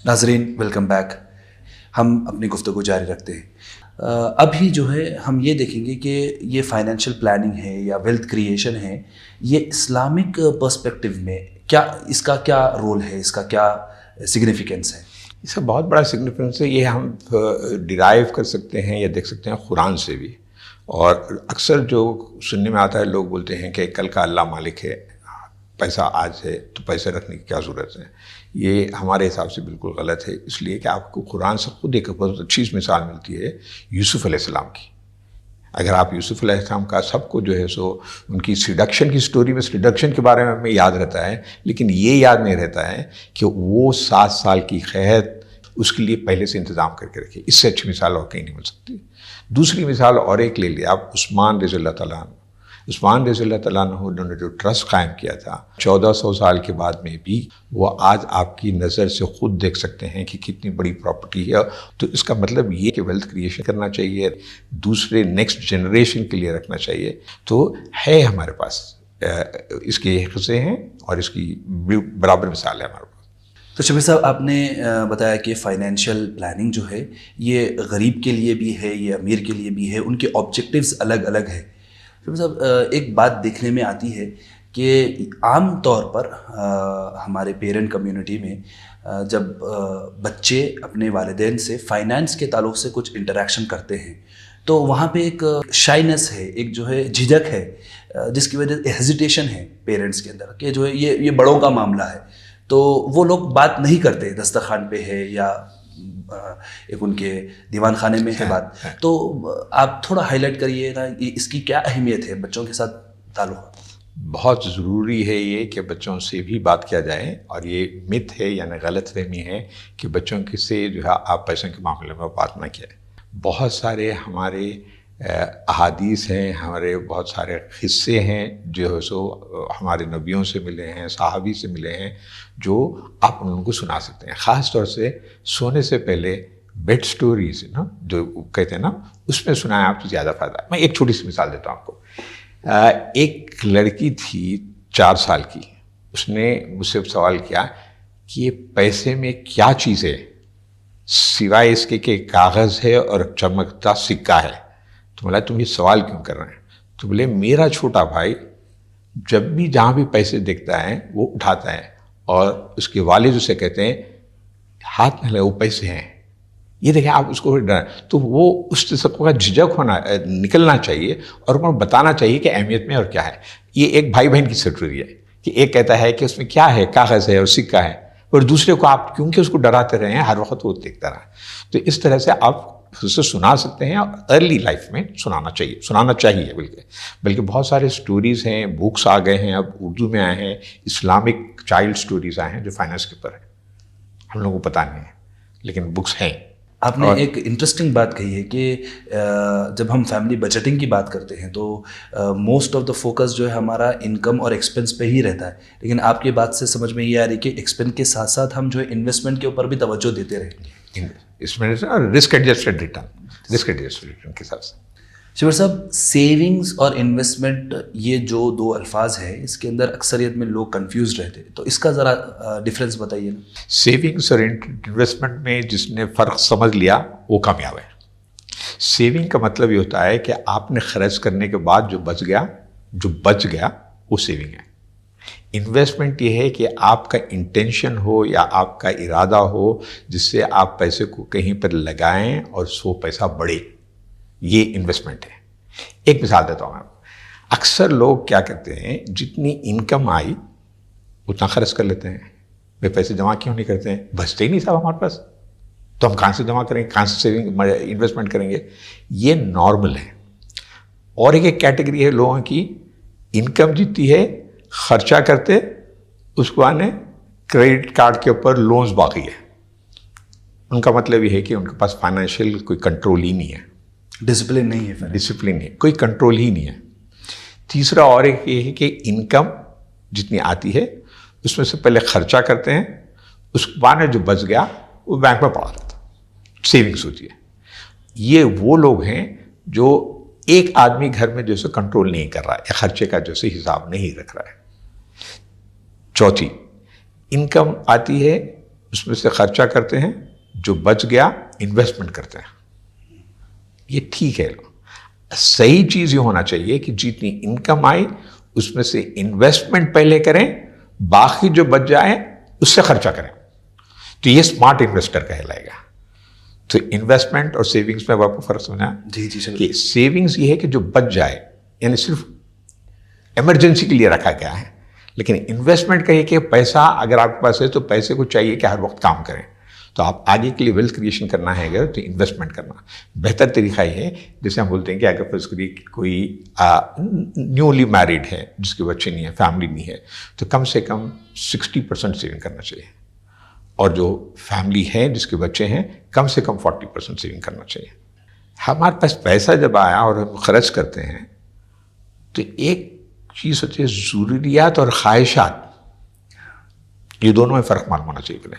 ناظرین welcome back. ہم اپنی گفتگو جاری رکھتے ہیں. ابھی جو ہے ہم یہ دیکھیں گے کہ یہ فائنینشیل پلاننگ ہے یا ویلتھ کریشن ہے، یہ اسلامک پرسپیکٹو میں کیا اس کا کیا رول ہے، اس کا کیا سگنیفیکنس ہے؟ اس کا بہت بڑا سگنیفیکنس ہے. یہ ہم ڈیرائیو کر سکتے ہیں یا دیکھ سکتے ہیں قرآن سے بھی. اور اکثر جو سننے میں آتا ہے، لوگ بولتے ہیں کہ کل کا اللہ مالک ہے، پیسہ آج ہے تو پیسے رکھنے کی کیا ضرورت ہے. یہ ہمارے حساب سے بالکل غلط ہے، اس لیے کہ آپ کو قرآن سے خود ایک بہت اچھی مثال ملتی ہے یوسف علیہ السلام کی. اگر آپ یوسف علیہ السلام کا سب کو جو ہے سو ان کی سیڈکشن کی سٹوری میں سیڈکشن کے بارے میں ہمیں یاد رہتا ہے، لیکن یہ یاد نہیں رہتا ہے کہ وہ 7 سال کی قید اس کے لیے پہلے سے انتظام کر کے رکھے. اس سے اچھی مثال اور کہیں نہیں مل سکتی. دوسری مثال اور ایک لے لیا آپ، عثمان رضی اللہ تعالیٰ عنہ. عثمان رضی اللہ تعالیٰ عنہ انہوں نے جو ٹرسٹ قائم کیا تھا 1400 سال کے بعد میں بھی وہ آج آپ کی نظر سے خود دیکھ سکتے ہیں کہ کتنی بڑی پراپرٹی ہے. تو اس کا مطلب یہ کہ ویلتھ کریشن کرنا چاہیے، دوسرے نیکسٹ جنریشن کے لیے رکھنا چاہیے. تو ہے ہمارے پاس اس کے حصے ہیں اور اس کی برابر مثال ہے ہمارے پاس. تو شبیر صاحب، آپ نے بتایا کہ فائنینشیل پلاننگ جو ہے یہ غریب کے لیے بھی ہے، یہ امیر کے لیے بھی ہے، ان کے آبجیکٹیوز الگ الگ ہیں. شبیر صاحب، ایک بات دیکھنے میں آتی ہے کہ عام طور پر ہمارے پیرنٹ کمیونٹی میں جب بچے اپنے والدین سے فائنانس کے تعلق سے کچھ انٹریکشن کرتے ہیں تو وہاں پہ ایک شائنس ہے، ایک جو ہے جھجک ہے، جس کی وجہ سے ہیزیٹیشن ہے پیرنٹس کے اندر کہ جو ہے یہ بڑوں کا معاملہ ہے. تو وہ لوگ بات نہیں کرتے، دسترخوان پہ ہے یا ایک ان کے دیوان خانے میں ہے بات. تو آپ تھوڑا ہائی لائٹ کریے گا اس کی کیا اہمیت ہے بچوں کے ساتھ تعلق؟ بہت ضروری ہے یہ کہ بچوں سے بھی بات کیا جائے. اور یہ مت ہے یعنی غلط فہمی ہے کہ بچوں کے سے جو ہے آپ پیسوں کے معاملے میں بات نہ کیا. بہت سارے ہمارے احادیث ہیں، ہمارے بہت سارے قصے ہیں جو سو ہمارے نبیوں سے ملے ہیں، صحابی سے ملے ہیں، جو آپ ان کو سنا سکتے ہیں. خاص طور سے سونے سے پہلے بیڈ سٹوریز نا جو کہتے ہیں نا، اس میں سنایا آپ کو زیادہ فائدہ ہے. میں ایک چھوٹی سی مثال دیتا ہوں آپ کو. ایک لڑکی تھی 4 سال کی، اس نے مجھ سے سوال کیا کہ یہ پیسے میں کیا چیز ہے سوائے اس کے کہ کاغذ ہے اور چمکتا سکہ ہے. تو بولا تم یہ سوال کیوں کر رہے ہیں؟ تو بولے میرا چھوٹا بھائی جب بھی جہاں بھی پیسے دیکھتا ہے وہ اٹھاتا ہے اور اس کے والد اسے کہتے ہیں ہاتھ میں لے وہ پیسے ہیں. یہ دیکھیں آپ اس کو ڈرائیں تو وہ اس سب کا جھجک ہونا نکلنا چاہیے اور انہیں بتانا چاہیے کہ اہمیت میں اور کیا ہے. یہ ایک بھائی بہن کی سٹوری ہے کہ ایک کہتا ہے کہ اس میں کیا ہے، کاغذ ہے اور سکہ ہے، اور دوسرے کو آپ کیونکہ اس کو ڈراتے رہے ہیں ہر وقت وہ دیکھتا رہا. تو اس طرح سے آپ اسے سنا سکتے ہیں اور ارلی لائف میں سنانا چاہیے. بلکہ بہت سارے سٹوریز ہیں، بکس آ گئے ہیں، اب اردو میں آئے ہیں، اسلامک چائلڈ سٹوریز آئے ہیں جو فائنانس کے اوپر ہیں. ہم لوگوں کو پتہ نہیں ہے لیکن بکس ہیں. آپ نے ایک انٹرسٹنگ بات کہی ہے کہ جب ہم فیملی بجٹنگ کی بات کرتے ہیں تو موسٹ آف دا فوکس جو ہے ہمارا انکم اور ایکسپنس پہ ہی رہتا ہے، لیکن آپ کی بات سے سمجھ میں یہ آ رہی کہ ایکسپنس کے ساتھ ساتھ ہم جو ہے انویسٹمنٹ کے اوپر بھی توجہ دیتے رہیں. اس میں رسک ایڈجسٹڈ ریٹرن کے حساب سے. شبیر صاحب، سیونگز اور انویسٹمنٹ یہ جو 2 الفاظ ہیں اس کے اندر اکثریت میں لوگ کنفیوزڈ رہتے ہیں، تو اس کا ذرا ڈفرینس بتائیے نا. سیونگس اور انویسٹمنٹ میں جس نے فرق سمجھ لیا وہ کامیاب ہے. سیونگ کا مطلب یہ ہوتا ہے کہ آپ نے خرچ کرنے کے بعد جو بچ گیا وہ سیونگ ہے. انویسٹمنٹ یہ ہے کہ آپ کا انٹینشن ہو یا آپ کا ارادہ ہو جس سے آپ پیسے کو کہیں پر لگائیں اور وہ پیسہ بڑھے، یہ انویسٹمنٹ ہے. ایک مثال دیتا ہوں میں. اکثر لوگ کیا کرتے ہیں، جتنی انکم آئی اتنا خرچ کر لیتے ہیں. وہ پیسے جمع کیوں نہیں کرتے ہیں؟ بچتے ہی نہیں صاحب ہمارے پاس، تو ہم کہاں سے جمع کریں گے، کہاں سے سیونگ انویسٹمنٹ کریں گے. یہ نارمل ہے. اور ایک کیٹیگری ہے لوگوں کی، انکم جتنی ہے خرچہ کرتے، اس کو آنے کریڈٹ کارڈ کے اوپر لونز باقی ہے. ان کا مطلب یہ ہے کہ ان کے پاس فائنینشیل کوئی کنٹرول ہی نہیں ہے، ڈسپلن نہیں ہے، کوئی کنٹرول ہی نہیں ہے. تیسرا اور ایک یہ ہے کہ انکم جتنی آتی ہے اس میں سے پہلے خرچہ کرتے ہیں، اس کے بعد جو بچ گیا وہ بینک میں پڑا رہتا، سیونگس ہوتی ہے. یہ وہ لوگ ہیں جو ایک آدمی گھر میں جو سے کنٹرول نہیں کر رہا ہے، خرچے کا جو سے حساب نہیں رکھ رہا ہے. چوتھی، انکم آتی ہے، اس میں سے خرچہ کرتے ہیں, جو بچ گیا انویسٹمنٹ کرتے ہیں. یہ ٹھیک ہے. صحیح چیز یہ ہونا چاہیے کہ جتنی انکم آئی اس میں سے انویسٹمنٹ پہلے کریں, باقی جو بچ جائے اس سے خرچہ کریں. تو یہ اسمارٹ انویسٹر کہلائے گا. تو انویسٹمنٹ اور سیونگز میں آپ کو فرق سمجھا جی جی کہ سیونگز یہ ہے کہ جو بچ جائے, یعنی صرف ایمرجنسی کے لیے رکھا گیا ہے. لیکن انویسٹمنٹ کہے کہ پیسہ اگر آپ کے پاس ہے تو پیسے کو چاہیے کہ ہر وقت کام کریں. تو آپ آگے کے لیے ویلتھ کریشن کرنا ہے اگر تو انویسٹمنٹ کرنا بہتر طریقہ یہ ہے. جیسے ہم بولتے ہیں کہ اگر فرض کریے کوئی نیولی میریڈ ہے جس کے بچے نہیں ہیں, فیملی نہیں ہے, تو کم سے کم 60% سیونگ کرنا چاہیے. اور جو فیملی ہے جس کے بچے ہیں کم سے کم 40% سیونگ کرنا چاہیے. ہمارے پاس پیسہ جب آیا اور ہم خرچ کرتے ہیں تو ایک چیز ہوتی ہے ضروریات اور خواہشات. یہ دونوں میں فرق معلوم ہونا چاہیے. پہلے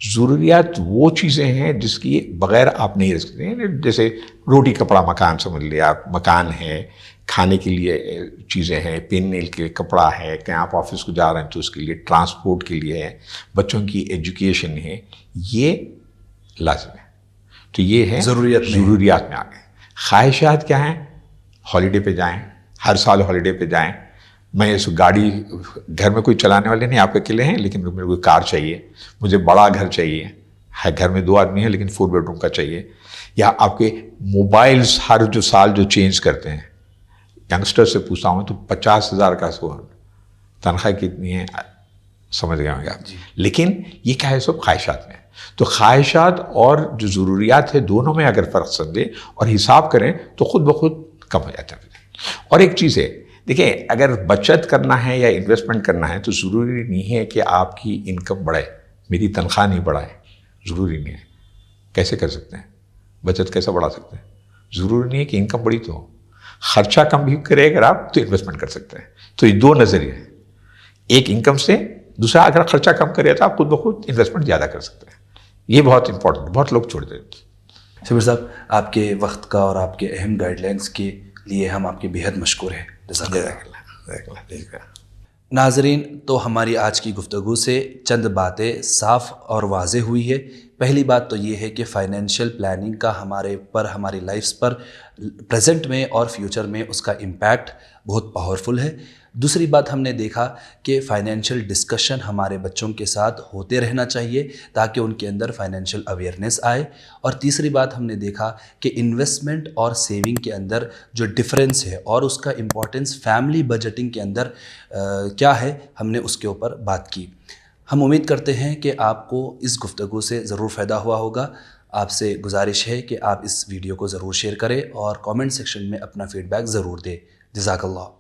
ضروریات وہ چیزیں ہیں جس کی بغیر آپ نہیں رہ سکتے. جیسے روٹی کپڑا مکان سمجھ لیا آپ, مکان ہے, کھانے کے لیے چیزیں ہیں, پہننے کے لیے کپڑا ہے, کہیں آپ آفس کو جا رہے ہیں تو اس کے لیے ٹرانسپورٹ کے لیے ہے, بچوں کی ایجوکیشن ہے, یہ لازم ہے. تو یہ ہے ضروریات میں آ گئے. خواہشات کیا ہیں؟ ہالیڈے پہ جائیں, ہر سال ہالیڈے پہ جائیں. میں اس گاڑی گھر میں کوئی چلانے والے نہیں, آپ اکیلے ہیں, لیکن میرے کو کار چاہیے, مجھے بڑا گھر چاہیے, گھر میں 2 آدمی ہیں لیکن 4 بیڈ روم کا چاہیے. یا آپ کے موبائلز ہر جو سال جو چینج کرتے ہیں, ینگسٹر سے پوچھتا ہوں تو 50,000 کا تنخواہ کتنی ہے سمجھ گئے ہوں گے آپ. لیکن یہ کیا ہے, سب خواہشات میں. تو خواہشات اور جو ضروریات ہے دونوں میں اگر فرق سمجھیں اور حساب کریں تو خود بخود کم ہو جاتا ہے. اور ایک چیز ہے, دیکھیں اگر بچت کرنا ہے یا انویسٹمنٹ کرنا ہے تو ضروری نہیں ہے کہ آپ کی انکم بڑھے. میری تنخواہ نہیں بڑھائے, ضروری نہیں ہے. کیسے کر سکتے ہیں؟ بچت کیسے بڑھا سکتے ہیں؟ ضروری نہیں ہے کہ انکم بڑھی تو ہو. خرچہ کم بھی کرے اگر آپ تو انویسٹمنٹ کر سکتے ہیں. تو یہ 2 نظریے ہیں, ایک انکم سے, دوسرا اگر خرچہ کم کرے تو آپ خود بخود انویسٹمنٹ زیادہ کر سکتے ہیں. یہ بہت امپورٹنٹ, بہت لوگ چھوڑ دیتے ہیں. شبیر صاحب, آپ کے وقت کا اور آپ کے اہم گائیڈ لائنس کے لیے ہم آپ کے بےحد مشکور ہیں. جزاک اللہ. ناظرین, تو ہماری آج کی گفتگو سے چند باتیں صاف اور واضح ہوئی ہے. پہلی بات تو یہ ہے کہ فائنینشیل پلاننگ کا ہمارے اوپر, ہماری لائفز پر پریزنٹ میں اور فیوچر میں اس کا امپیکٹ بہت پاورفل ہے. دوسری بات ہم نے دیکھا کہ فائنینشیل ڈسکشن ہمارے بچوں کے ساتھ ہوتے رہنا چاہیے تاکہ ان کے اندر فائنینشیل اویئرنیس آئے. اور تیسری بات ہم نے دیکھا کہ انویسٹمنٹ اور سیونگ کے اندر جو ڈفرینس ہے اور اس کا امپورٹنس فیملی بجٹنگ کے اندر کیا ہے, ہم نے اس کے اوپر بات کی. ہم امید کرتے ہیں کہ آپ کو اس گفتگو سے ضرور فائدہ ہوا ہوگا. آپ سے گزارش ہے کہ آپ اس ویڈیو کو ضرور شیئر کریں اور کامنٹ سیکشن میں اپنا فیڈ بیک ضرور دیں. جزاک اللہ.